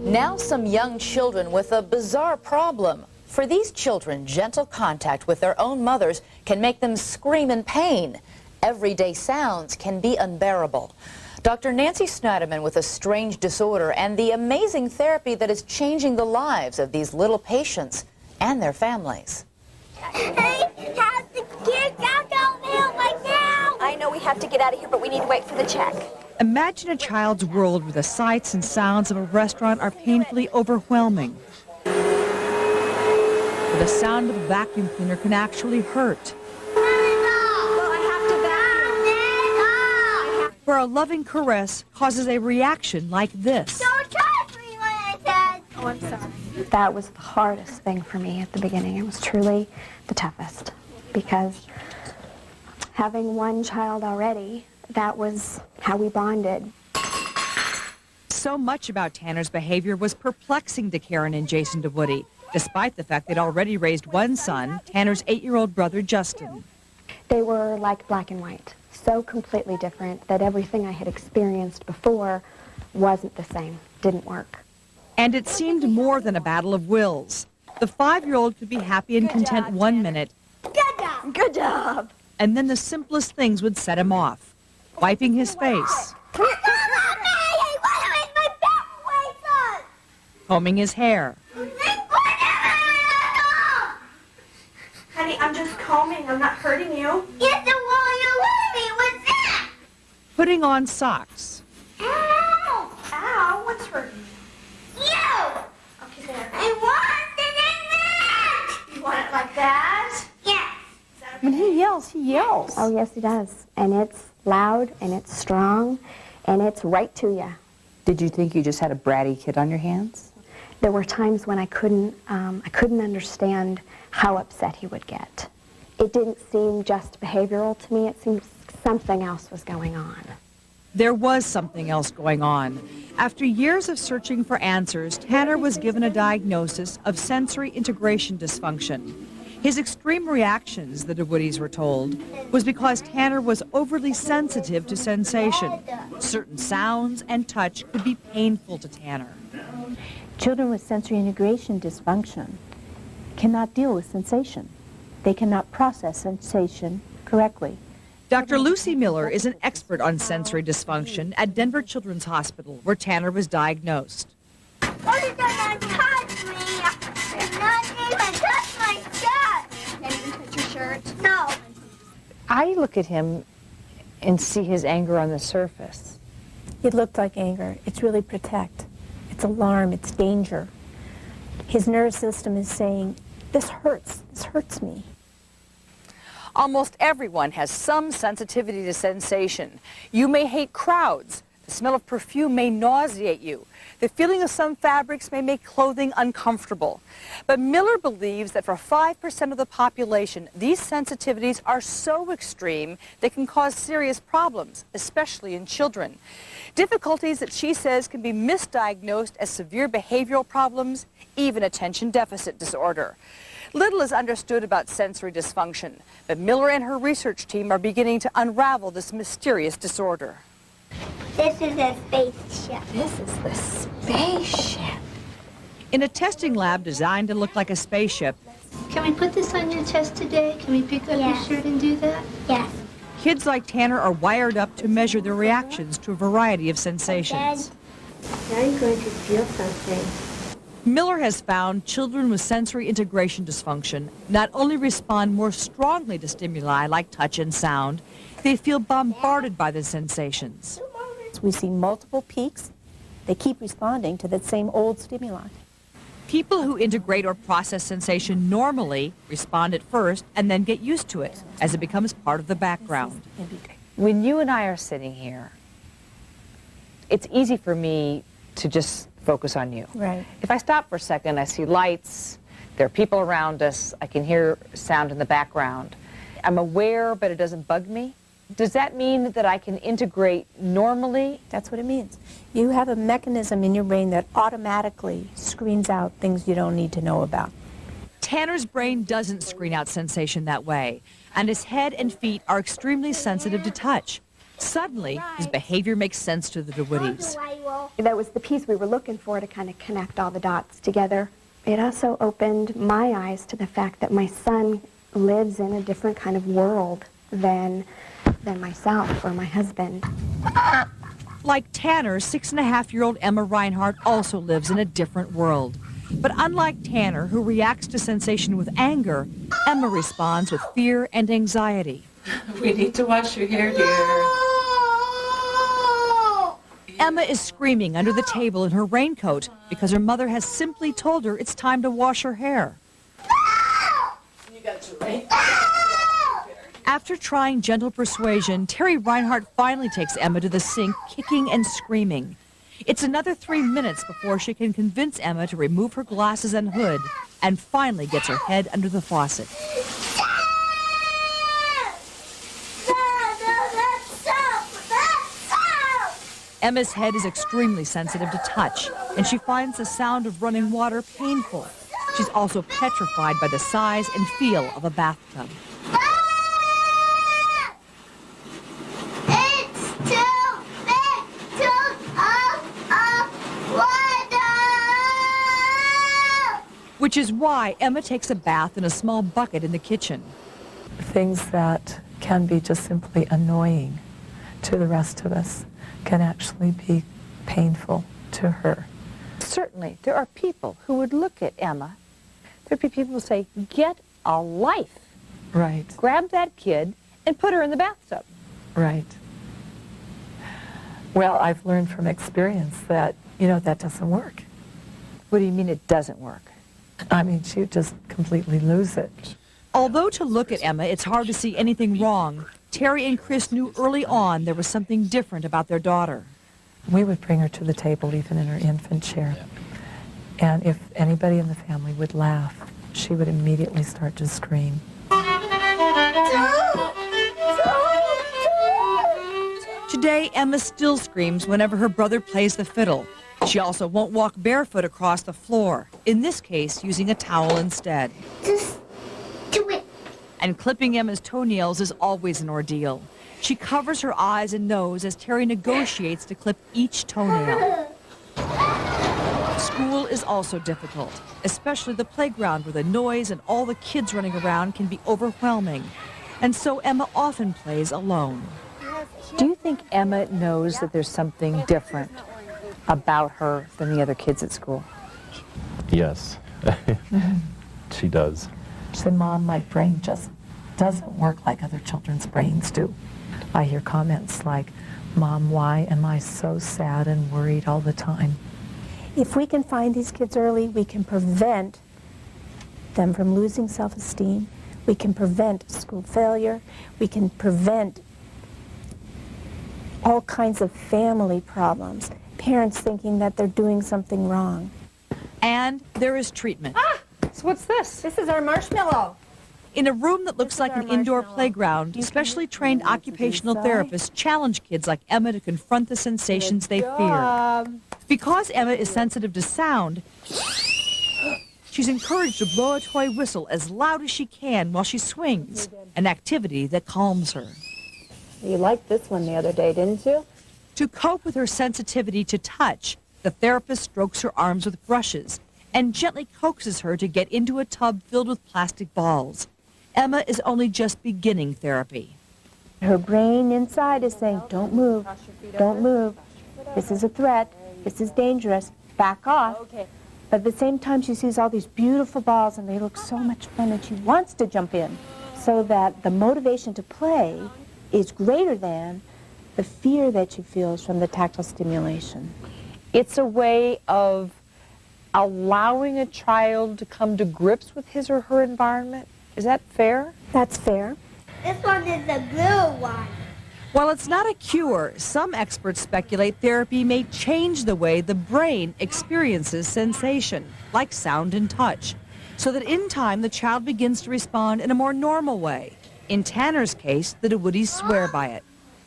Now some young children with a bizarre problem. For these children, gentle contact with their own mothers can make them scream in pain. Everyday sounds can be unbearable. Dr. Nancy Snyderman with a strange disorder and the amazing therapy that is changing the lives of these little patients and their families. Hey, how's the kids out there right now? I know we have to get out of here, but we need to wait for the check. Imagine a child's world where the sights and sounds of a restaurant are painfully overwhelming. Where the sound of a vacuum cleaner can actually hurt. Where a loving caress causes a reaction like this. Don't touch me when I said. Oh, I'm sorry. That was the hardest thing for me at the beginning. It was truly the toughest because having one child already, that was how we bonded. So much about Tanner's behavior was perplexing to Karen and Jason DeWoody, despite the fact they'd already raised one son, Tanner's 8-year-old brother, Justin. They were like black and white, so completely different that everything I had experienced before wasn't the same, didn't work. And it seemed more than a battle of wills. The 5-year-old could be happy and content 1 minute. Good job. Good job. And then the simplest things would set him off. Wiping his face. Combing his hair. Honey, I'm just combing. I'm not hurting you. Yes, the one you with me. What's that? Putting on socks. Ow! Ow, what's hurting? You! Okay, there. I want it in that! You want it like that? Yes. When he yells. Oh, yes, he does. And it's loud, and it's strong, and it's right to you. Did you think you just had a bratty kid on your hands? There were times when I couldn't understand how upset he would get. It didn't seem just behavioral to me. It seemed something else was going on. There was something else going on. After years of searching for answers, Tanner was given a diagnosis of sensory integration dysfunction. His extreme reactions, the DeWoodys were told, was because Tanner was overly sensitive to sensation. Certain sounds and touch could be painful to Tanner. Children with sensory integration dysfunction cannot deal with sensation. They cannot process sensation correctly. Dr. Lucy Miller is an expert on sensory dysfunction at Denver Children's Hospital, where Tanner was diagnosed. Oh, you don't touch me! It's not even touch my shirt! Can't even touch your shirt? No. I look at him and see his anger on the surface. It looked like anger. It's really protect. It's alarm. It's danger. His nervous system is saying, this hurts me. Almost everyone has some sensitivity to sensation. You may hate crowds. The smell of perfume may nauseate you. The feeling of some fabrics may make clothing uncomfortable. But Miller believes that for 5% of the population, these sensitivities are so extreme they can cause serious problems, especially in children. Difficulties that she says can be misdiagnosed as severe behavioral problems, even attention deficit disorder. Little is understood about sensory dysfunction, but Miller and her research team are beginning to unravel this mysterious disorder. This is a spaceship. This is the spaceship. In a testing lab designed to look like a spaceship, Can we put this on your chest today? Can we pick up your shirt and do that? Yes. kids like Tanner are wired up to measure their reactions to a variety of sensations. Now you're going to feel something. Miller has found children with sensory integration dysfunction not only respond more strongly to stimuli like touch and sound, they feel bombarded by the sensations. We see multiple peaks. They keep responding to that same old stimuli. People who integrate or process sensation normally respond at first and then get used to it as it becomes part of the background. When you and I are sitting here, it's easy for me to just focus on you. Right. If I stop for a second, I see lights, there are people around us, I can hear sound in the background. I'm aware, but it doesn't bug me. Does that mean that I can integrate normally? That's what it means. You have a mechanism in your brain that automatically screens out things you don't need to know about. Tanner's brain doesn't screen out sensation that way, and his head and feet are extremely sensitive to touch. Suddenly, his behavior makes sense to the DeWoodys. That was the piece we were looking for to kind of connect all the dots together. It also opened my eyes to the fact that my son lives in a different kind of world than myself or my husband. Like Tanner, 6.5-year-old Emma Reinhardt also lives in a different world. But unlike Tanner, who reacts to sensation with anger, Emma responds with fear and anxiety. We need to wash your hair, dear. Emma is screaming under the table in her raincoat because her mother has simply told her it's time to wash her hair. You got your rain. After trying gentle persuasion, Terry Reinhardt finally takes Emma to the sink, kicking and screaming. It's another 3 minutes before she can convince Emma to remove her glasses and hood, and finally gets her head under the faucet. Emma's head is extremely sensitive to touch, and she finds the sound of running water painful. She's also petrified by the size and feel of a bathtub. It's too big to water! Which is why Emma takes a bath in a small bucket in the kitchen. Things that can be just simply annoying to the rest of us can actually be painful to her. Certainly, there are people who would look at Emma. There'd be people who say, get a life. Right, Grab that kid and put her in the bathtub. right. Well, I've learned from experience that, that doesn't work. What do you mean it doesn't work? I mean, she'd just completely lose it. Although to look at Emma, it's hard to see anything wrong, Terry and Chris knew early on there was something different about their daughter. We would bring her to the table even in her infant chair. And if anybody in the family would laugh, she would immediately start to scream. Today, Emma still screams whenever her brother plays the fiddle. She also won't walk barefoot across the floor, in this case using a towel instead. Just do it. And clipping Emma's toenails is always an ordeal. She covers her eyes and nose as Terry negotiates to clip each toenail. School is also difficult, especially the playground where the noise and all the kids running around can be overwhelming. And so Emma often plays alone. Do you think Emma knows that there's something different about her than the other kids at school? Yes, she does. She said, Mom, my brain just doesn't work like other children's brains do. I hear comments like, Mom, why am I so sad and worried all the time? If we can find these kids early, we can prevent them from losing self-esteem. We can prevent school failure. We can prevent all kinds of family problems. Parents thinking that they're doing something wrong. And there is treatment. So what's this? This is our marshmallow. In a room that looks like an indoor playground, specially trained occupational therapists challenge kids like Emma to confront the sensations they fear. Because Emma is sensitive to sound, she's encouraged to blow a toy whistle as loud as she can while she swings, an activity that calms her. You liked this one the other day, didn't you? To cope with her sensitivity to touch, the therapist strokes her arms with brushes and gently coaxes her to get into a tub filled with plastic balls. Emma is only just beginning therapy. Her brain inside is saying, don't move, don't move. This is a threat. This is dangerous. Back off. But at the same time, she sees all these beautiful balls, and they look so much fun, and she wants to jump in, so that the motivation to play is greater than the fear that she feels from the tactile stimulation. It's a way of allowing a child to come to grips with his or her environment. Is that fair? That's fair. This one is the blue one. While it's not a cure, some experts speculate therapy may change the way the brain experiences sensation, like sound and touch, so that in time the child begins to respond in a more normal way. In Tanner's case, the DeWoodies swear by it.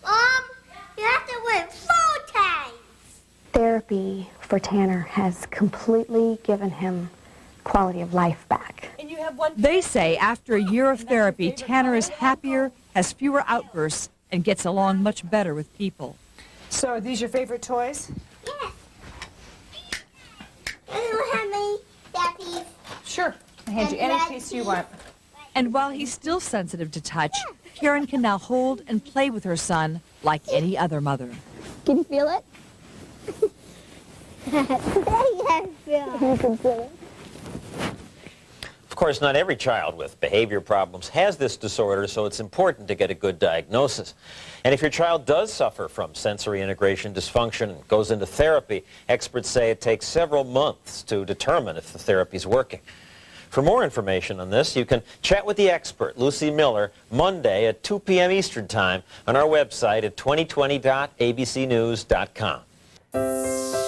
Mom, you have to win 4 times. Therapy for Tanner has completely given him quality of life back. They say after a year of therapy, Tanner is happier, has fewer outbursts, and gets along much better with people. So are these your favorite toys? Yes. hand you any piece you want. And while he's still sensitive to touch, Karen can now hold and play with her son like any other mother. Can you feel it? Yes, feel it. You can feel it. Of course, not every child with behavior problems has this disorder, so it's important to get a good diagnosis. And if your child does suffer from sensory integration dysfunction and goes into therapy, experts say it takes several months to determine if the therapy's working. For more information on this, you can chat with the expert, Lucy Miller, Monday at 2 p.m. Eastern Time on our website at 2020.abcnews.com.